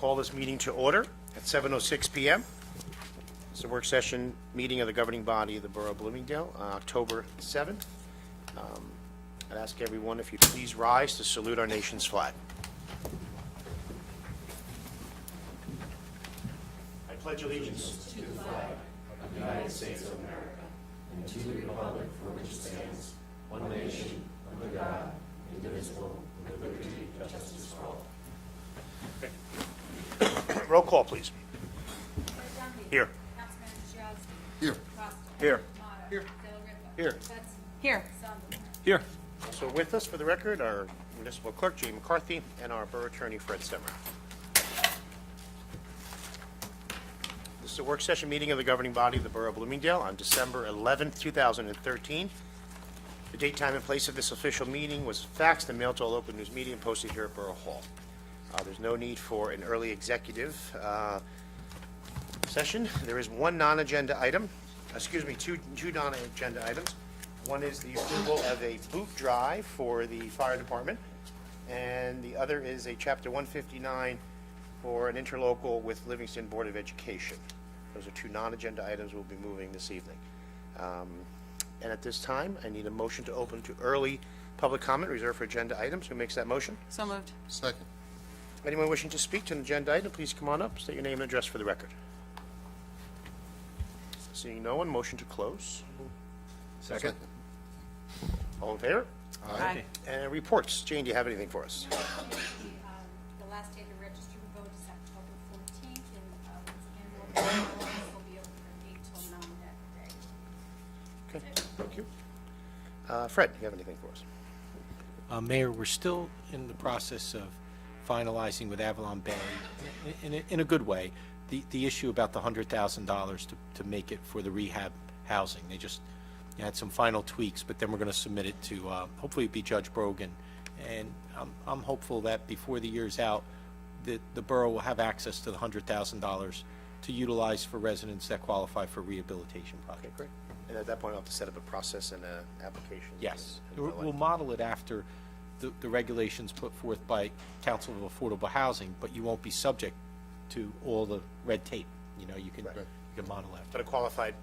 Call this meeting to order at 7:06 p.m. It's a work session meeting of the governing body of the Borough of Bloomingdale on October 7th. I'd ask everyone if you'd please rise to salute our nation's flag. I pledge allegiance to the flag of the United States of America and to the republic for which it stands, one nation, under God, indivisible, with liberty and justice for all. Okay. Roll call, please. Here. Here. Here. Here. Here. Here. Also with us, for the record, our municipal clerk, Jay McCarthy, and our borough attorney, Fred Stemmer. This is a work session meeting of the governing body of the Borough of Bloomingdale on December 11th, 2013. The date, time, and place of this official meeting was faxed and mailed to all local news media and posted here at Borough Hall. There's no need for an early executive session. There is one non-agenda item, two non-agenda items. One is the approval of a boot drive for the fire department, and the other is a Chapter 159 for an interlocal with Livingston Board of Education. Those are two non-agenda items we'll be moving this evening. And at this time, I need a motion to open to early public comment reserved for agenda items. Who makes that motion? So moved. Second. Anyone wishing to speak to an agenda item, please come on up, state your name and address for the record. Seeing no one, motion to close. Second. All in favor? Aye. And reports. Jane, do you have anything for us? The last day to register to vote is October 14th, and once again, will be open from 8 till 9 that day. Okay, thank you. Fred, do you have anything for us? Mayor, we're still in the process of finalizing with Avalon Bay, in a good way, the issue about the $100,000 to make it for the rehab housing. They just had some final tweaks, but then we're going to submit it to, hopefully it'll be Judge Brogan. And I'm hopeful that before the year's out, the borough will have access to the $100,000 to utilize for residents that qualify for rehabilitation projects. Okay, great. And at that point, we'll have to set up a process and an application. Yes. and the like. We'll model it after the regulations put forth by Council of Affordable Housing, but you won't be subject to all the red tape. You know, you can model after. But a qualified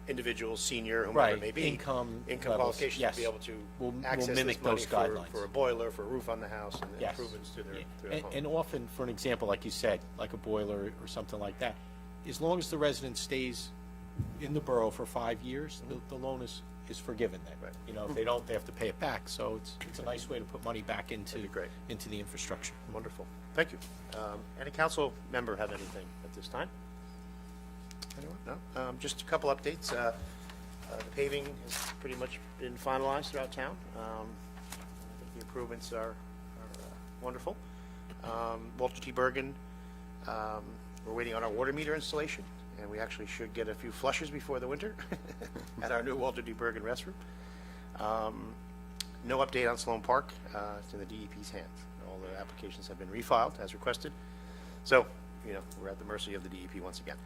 individual, senior, whomever Right. it may be. Income levels, qualifications yes. to be able to We'll access mimic this money those guidelines. for a boiler, for a roof on the house, and Yes. improvements to their Yeah. home. And often, for an example, like you said, like a boiler or something like that, as long as the resident stays in the borough for 5 years, the loan is forgiven then. Right. You know, if they don't, they have to pay it back. So it's a nice way to put money back into the infrastructure. Wonderful. Thank you. Any council member have anything at this time? Anyone? No? Just a couple updates. The paving has pretty much been finalized throughout town. I think the improvements are wonderful. Walter T. Bergen, we're waiting on our water meter installation, and we actually should get a few flushes before the winter at our new Walter D. Bergen restroom. No update on Sloan Park. It's in the DEP's hands. All the applications have been refiled as requested. So, you know, we're at the mercy of the DEP once again.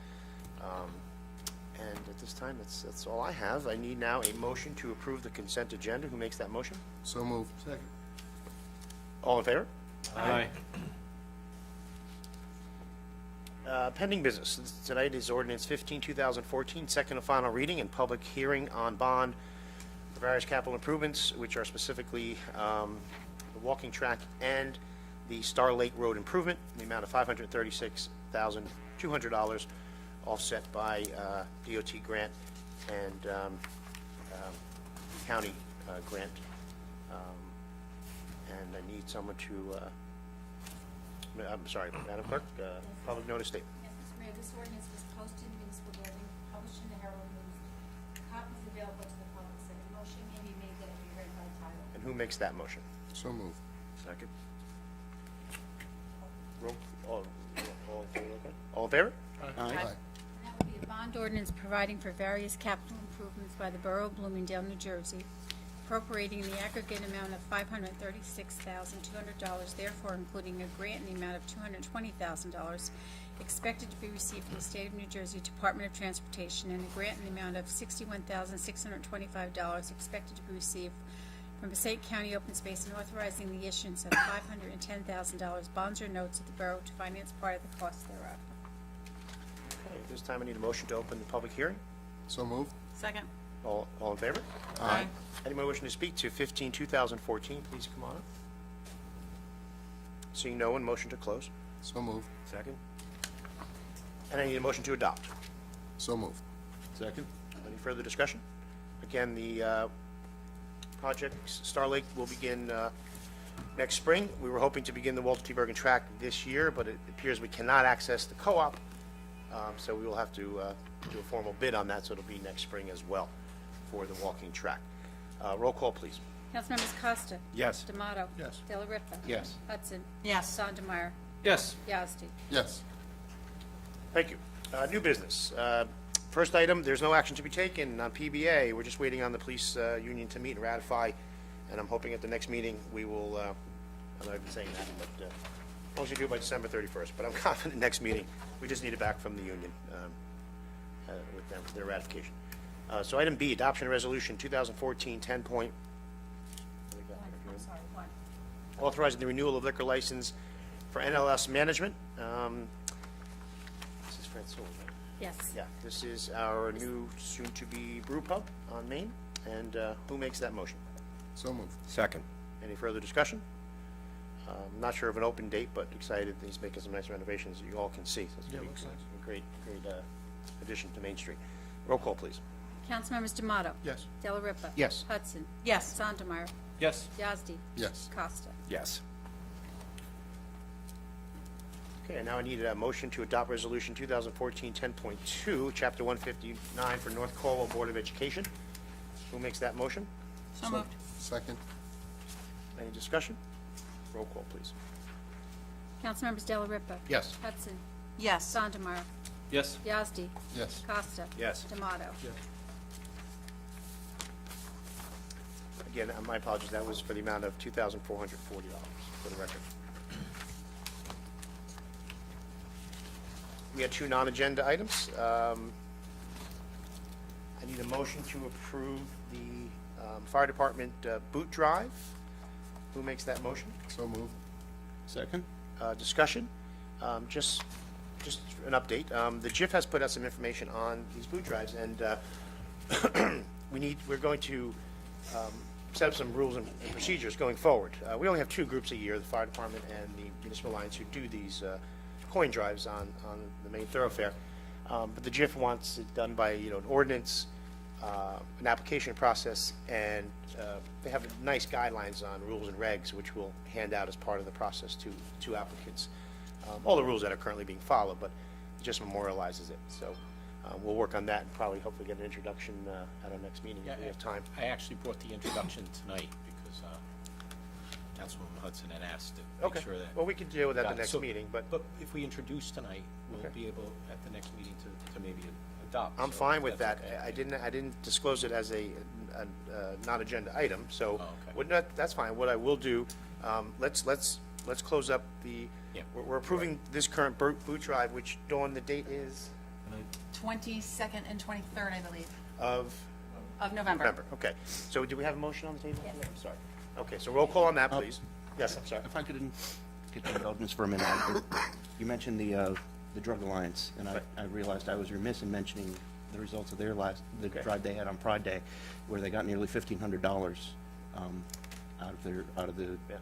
And at this time, that's all I have. I need now a motion to approve the consent agenda. Who makes that motion? So moved. Second. All in favor? Aye. Pending business. Tonight is ordinance 15/2014, second and final reading and public hearing on bond for various capital improvements, which are specifically the walking track and the Star Lake Road improvement in the amount of $536,200, offset by DOT grant and county grant. And I need someone to, I'm sorry, Madam Clerk, public notice statement. Yes, Mr. Mayor, this ordinance was posted in the municipal building, published in the Herald News. Copies available to the public, so the motion may be made that it be read by title. And who makes that motion? So moved. Second. Roll, all in favor, okay? All in favor? Aye. And that would be a bond ordinance providing for various capital improvements by the Borough of Bloomingdale, New Jersey, appropriating the aggregate amount of $536,200, therefore including a grant in the amount of $220,000 expected to be received from the State of New Jersey Department of Transportation, and a grant in the amount of $61,625 expected to be received from Passaic County Open Space and authorizing the issuance of $510,000 bonds or notes of the borough to finance part of the cost thereof. Okay, at this time, I need a motion to open the public hearing. So moved. Second. All in favor? Aye. Anyone wishing to speak to 15-2014, please come on up. Seeing no one, motion to close. So moved. Second. And I need a motion to adopt. So moved. Second. Any further discussion? Again, the project Star Lake will begin next spring. We were hoping to begin the Walter T. Bergen track this year, but it appears we cannot access the co-op, so we will have to do a formal bid on that, so it'll be next spring as well for the walking track. Roll call, please. Councilmembers Costa. Yes. D'Amato. Yes. Della Ripa. Yes. Hudson. Yes. Sandemeyer. Yes. Yazdi. Yes. Thank you. New business. First item, there's no action to be taken on PBA. We're just waiting on the police union to meet and ratify, and I'm hoping at the next meeting we will, I'm not even saying that, but as long as you do it by December 31st, but I'm confident next meeting, we just need it back from the union with them, their ratification. So item B, adoption of resolution 2014 10 point, I'm sorry, one. authorizing the renewal of liquor license for NLS Management. This is Fred Soul, right? Yes. Yeah, this is our new soon-to-be brew pub on Main, and who makes that motion? So moved. Second. Any further discussion? Not sure of an open date, but excited that he's making some nice renovations that you all can see. So it's gonna be a great addition to Main Street. Roll call, please. Councilmembers D'Amato. Yes. Della Ripa. Yes. Hudson. Yes. Sandemeyer. Yes. Yazdi. Yes. Costa. Yes. Okay, and now I need a motion to adopt resolution 2014 10.2, chapter 159 for North Cornwall Board of Education. Who makes that motion? So moved. Second. Any discussion? Roll call, please. Councilmembers Della Ripa. Yes. Hudson. Yes. Sandemeyer. Yes. Yazdi. Yes. Costa. Yes. D'Amato. Again, my apologies, that was for the amount of $2,440 for the record. We had two non-agenda items. I need a motion to approve the fire department boot drive. Who makes that motion? So moved. Second. Discussion. Just an update. The JIF has put out some information on these boot drives, and we're going to set up some rules and procedures going forward. We only have two groups a year, the fire department and the municipal alliance, who do these coin drives on the main thoroughfare. But the JIF wants it done by, an ordinance, an application process, and they have nice guidelines on rules and regs, which we'll hand out as part of the process to applicants. All the rules that are currently being followed, but it just memorializes it. So we'll work on that and probably hopefully get an introduction at our next meeting if we have time. I actually brought the introduction tonight because Councilwoman Hudson had asked to Okay, make sure that. well, we can deal with that at the next So- meeting, but But if we introduce tonight, we'll Okay. be able at the next meeting to maybe adopt. I'm so fine with that's that. okay. I didn't disclose it as a non-agenda item, so Oh, okay. wouldn't that's fine. What I will do, let's close up the, Yeah. we're approving this current boot drive, which, Dawn, the date is 22nd and 23rd, I believe, of of November. November. Okay, so do we have a motion on the table? Yes. I'm sorry. Okay, so roll call on that, please. Yes, I'm sorry. If I could get your indulgence for a minute. You mentioned the Drug Alliance, and I realized I was remiss in mentioning the results of the Okay. drive they had on Pride Day, where they got nearly $1,500 out of the Yeah,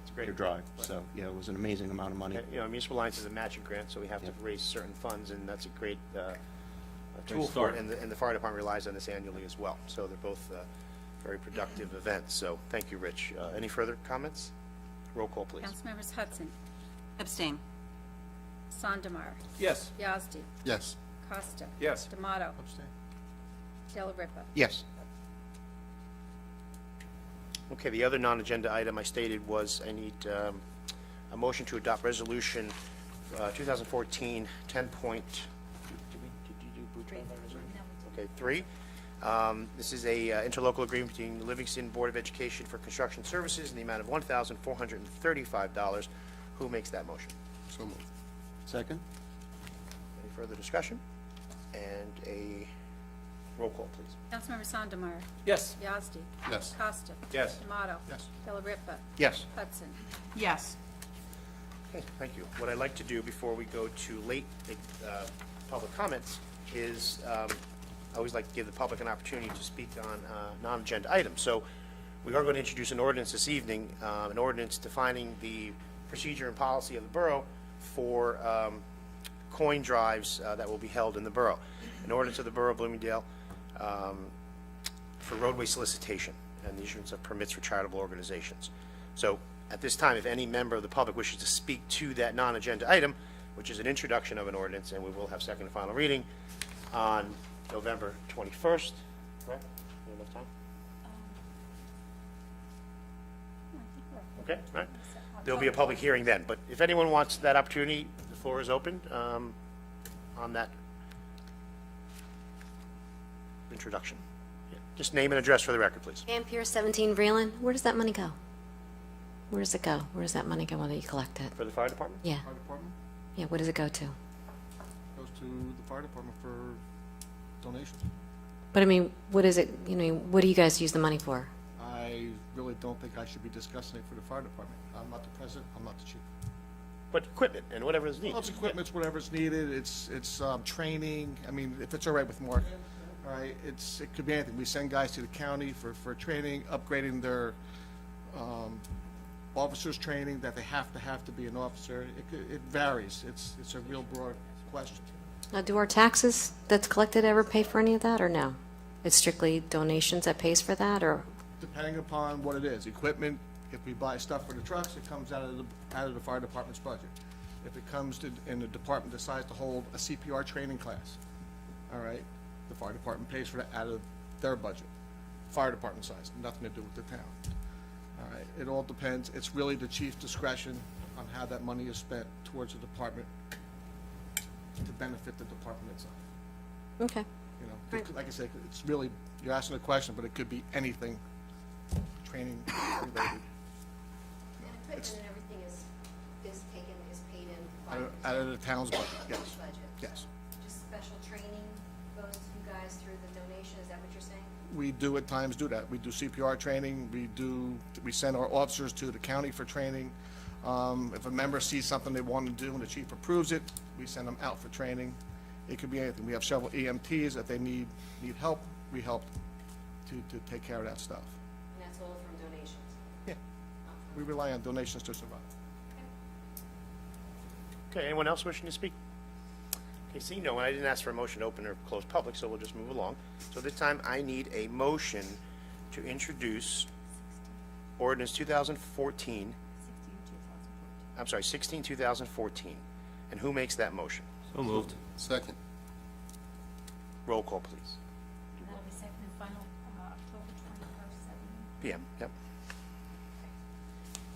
it's great. their drive. So, yeah, it was an amazing amount of money. Municipal Alliance is a matching grant, so we have to Yeah. raise certain funds, and that's a great tool for start. it, and the fire department relies on this annually as well. So they're both very productive events, so thank you, Rich. Any further comments? Roll call, please. Councilmembers Hudson. Abstain. Sandemeyer. Yes. Yazdi. Yes. Costa. Yes. D'Amato. Abstain. Della Ripa. Yes. Okay, the other non-agenda item I stated was I need a motion to adopt resolution 2014 10 point, did you do boot drive by resolution? Okay, 3. This is a interlocal agreement between the Livingston Board of Education for construction services in the amount of $1,435. Who makes that motion? So moved. Second? Any further discussion? And a Roll call, please. Councilmember Sandemeyer. Yes. Yazdi. Yes. Costa. Yes. Tomato. Yes. Delariva. Yes. Hudson. Yes. Okay, thank you. What I'd like to do before we go to late public comments is, I always like to give the public an opportunity to speak on non-agenda items. So we are going to introduce an ordinance this evening, an ordinance defining the procedure and policy of the borough for coin drives that will be held in the borough. An ordinance of the Borough of Bloomingdale for roadway solicitation and the issuance of permits for charitable organizations. So at this time, if any member of the public wishes to speak to that non-agenda item, which is an introduction of an ordinance, and we will have second and final reading on November 21st, correct? We have enough time? Okay, all right. There'll be a public hearing then, but if anyone wants that opportunity, the floor is open on that introduction. Yeah. Just name and address for the record, please. Pam Pierce, 17 Vreeland. Where does that money go? Where does it go? Where does that money go when you collect it? For the fire department? Yeah. Fire department Yeah, what does it go to? goes to the fire department for donations. But I mean, what is it, what do you guys use the money for? I really don't think I should be discussing it for the fire department. I'm not the president, I'm not the chief. But equipment and whatever is needed. Well, it's equipment, it's whatever's needed, it's training, I mean, if it's all right with Mark, all right, it could be anything. We send guys to the county for training, upgrading their officers' training, that they have to be an officer. It varies, it's a real broad question. Now, do our taxes that's collected ever pay for any of that, or no? It's strictly donations that pays for that, or? Depending upon what it is. Equipment, if we buy stuff for the trucks, it comes out of the fire department's budget. If it comes to, and the department decides to hold a CPR training class, all right, the fire department pays for that out of their budget. Fire department size, nothing to do with the town. All right, it all depends. It's really the chief's discretion on how that money is spent towards the department to benefit the department itself. Okay. You know, like I said, it's really, you're asking a question, but it could be anything training related. And equipment and everything is paid in Out of the town's budget, yes, budget? yes. Just special training goes to you guys through the donation, is that what you're saying? We do at times do that. We do CPR training, we send our officers to the county for training. If a member sees something they want to do and the chief approves it, we send them out for training. It could be anything. We have several EMTs that they need help, we help to take care of that stuff. And that's all from donations? Yeah, we rely on donations to survive. Okay, anyone else wishing to speak? Okay, seeing no one, I didn't ask for a motion to open or close public, so we'll just move along. So this time, I need a motion to introduce ordinance 2014, I'm sorry, 16-2014. And who makes that motion? So moved. Second. Roll call, please. And that'll be second and final, October 21st, 7 PM, yep.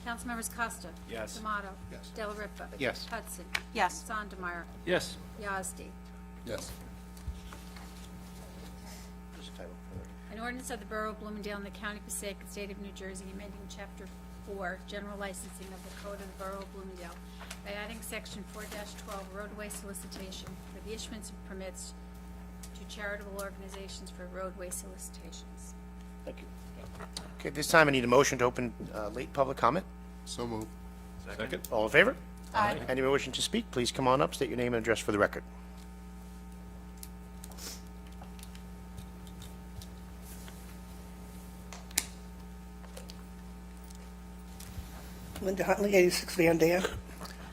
Councilmembers Costa. Yes. Tomato. Yes. Delariva. Yes. Hudson. Yes. Sandemeyer. Yes. Yazdi. Yes. Just a title. An ordinance of the Borough of Bloomingdale in the County of Passaic, State of New Jersey, amending Chapter 4, General Licensing of the Code of the Borough of Bloomingdale by adding Section 4-12, roadway solicitation for the issuance of permits to charitable organizations for roadway solicitations. Thank you. Okay, this time I need a motion to open late public comment. So moved. Second. All in favor? Aye. Anyone wishing to speak, please come on up, state your name and address for the record. Linda Huntley, 86 Van Dam.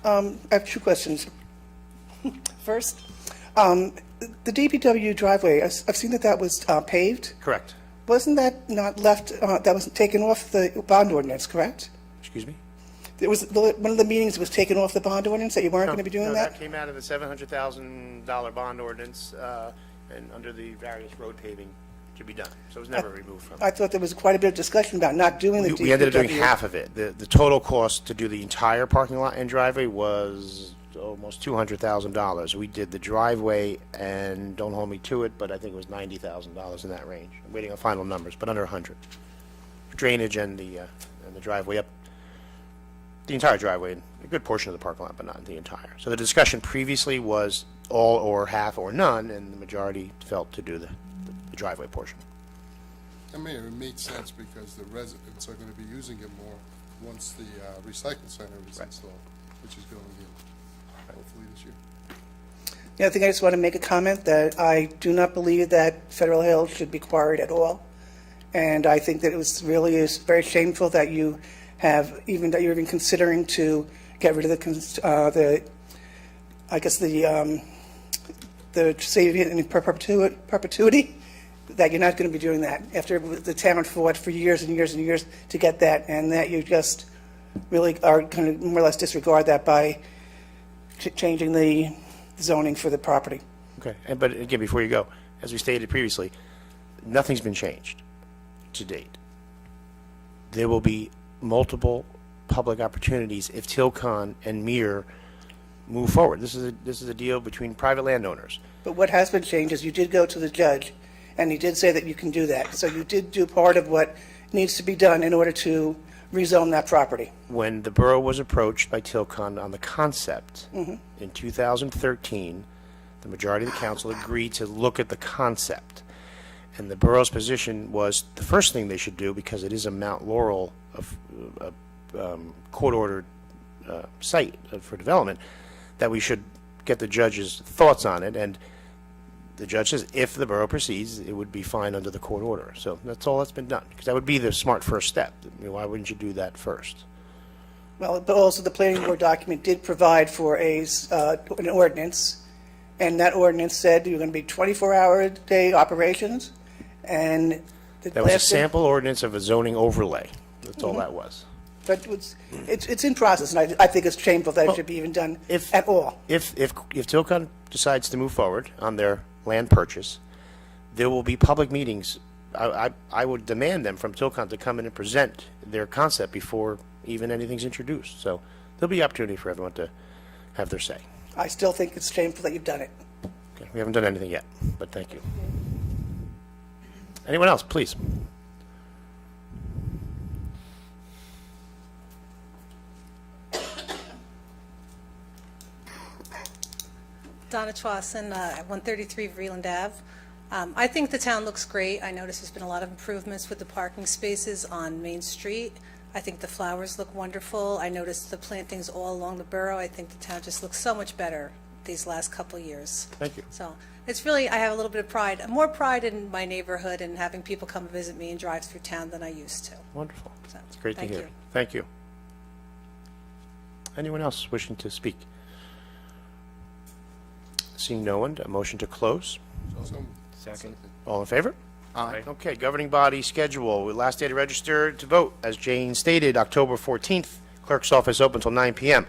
I have two questions. First, the DPW driveway, I've seen that was paved. Correct. Wasn't that not left, that was taken off the bond ordinance, correct? Excuse me? It was, one of the meetings was taken off the bond ordinance, that you weren't going to be doing No, that? that came out of the $700,000 bond ordinance, and under the various road paving to be done. So it was never removed from it. I thought there was quite a bit of discussion about not doing the DPW. We ended up doing half of it. The total cost to do the entire parking lot and driveway was almost $200,000. We did the driveway, and don't hold me to it, but I think it was $90,000 in that range. I'm waiting on final numbers, but under 100. Drainage and the driveway up, the entire driveway, and a good portion of the parking lot, but not the entire. So the discussion previously was all or half or none, and the majority felt to do the driveway portion. I mean, it made sense because the residents are going to be using it more once the recycle center is installed, which is going in hopefully this year. The other thing, I just want to make a comment that I do not believe that Federal Hill should be quarried at all. And I think that it was really is very shameful that you have, even that you're even considering to get rid of the saving it in perpetuity, that you're not going to be doing that after the town fought for years and years and years to get that, and that you just really are going to more or less disregard that by changing the zoning for the property. Okay, but again, before you go, as we stated previously, nothing's been changed to date. There will be multiple public opportunities if Tilcon and Mir move forward. This is a deal between private landowners. But what has been changed is you did go to the judge, and he did say that you can do that. So you did do part of what needs to be done in order to rezone that property. When the borough was approached by Tilcon on the concept in 2013, the majority of the council agreed to look at the concept. And the borough's position was the first thing they should do, because it is a Mount Laurel court-ordered site for development, that we should get the judge's thoughts on it. And the judge says if the borough proceeds, it would be fine under the court order. So that's all that's been done, because that would be the smart first step. I mean, why wouldn't you do that first? Well, but also the planning board document did provide for an ordinance, and that ordinance said you're going to be 24-hour-a-day operations, and That was a sample ordinance of a zoning overlay. That's all that was. But it's in process, and I think it's shameful that it should be even done at all. If Tilcon decides to move forward on their land purchase, there will be public meetings. I would demand them from Tilcon to come in and present their concept before even anything's introduced. So there'll be opportunity for everyone to have their say. I still think it's shameful that you've done it. Okay, we haven't done anything yet, but thank you. Anyone else, please? Donna Chwasson, at 133 Vreeland Ave. I think the town looks great. I notice there's been a lot of improvements with the parking spaces on Main Street. I think the flowers look wonderful. I noticed the plantings all along the borough. I think the town just looks so much better these last couple of years. Thank you. So it's really, I have a little bit of pride, more pride in my neighborhood and having people come visit me and drive through town than I used to. Wonderful. So, It's great to thank hear. you. Thank you. Anyone else wishing to speak? Seeing no one, a motion to close. Second. All in favor? Aye. Okay, governing body schedule. Last day to register to vote, as Jane stated, October 14th. Clerk's office open until 9 p.m.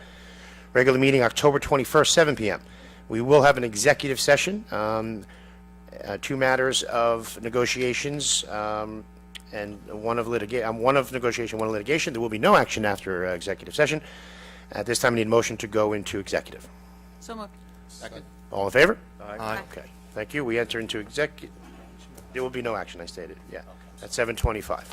Regular meeting, October 21st, 7 p.m. We will have an executive session, 2 matters of negotiations, and one of negotiation, one of litigation. There will be no action after executive session. At this time, I need a motion to go into executive. So moved. Second. All in favor? Aye. Okay, thank you. We enter into executive. There will be no action, I stated, yeah, at 7:25.